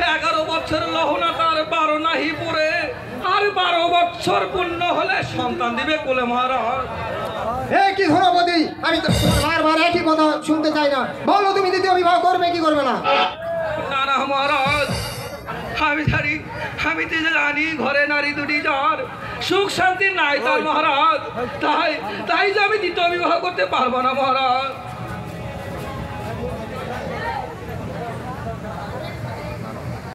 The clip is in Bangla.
11 বছর লহনা তার 12 নাহি পুরে, আর 12 বছর পূর্ণ হলে সন্তান দিবে কোলে মহারাজ। কি ধনপতি, আমি তো বারবার একই কথা শুনতে চাই না। বলো তুমি দ্বিতীয় বিবাহ করবে কি করবে না? না না মহারাজ, আমি তো জানি ঘরে নারী দুটি যার সুখ শান্তি নাই তার মহারাজ, তাই যে আমি দ্বিতীয় বিবাহ করতে পারবো না মহারাজ।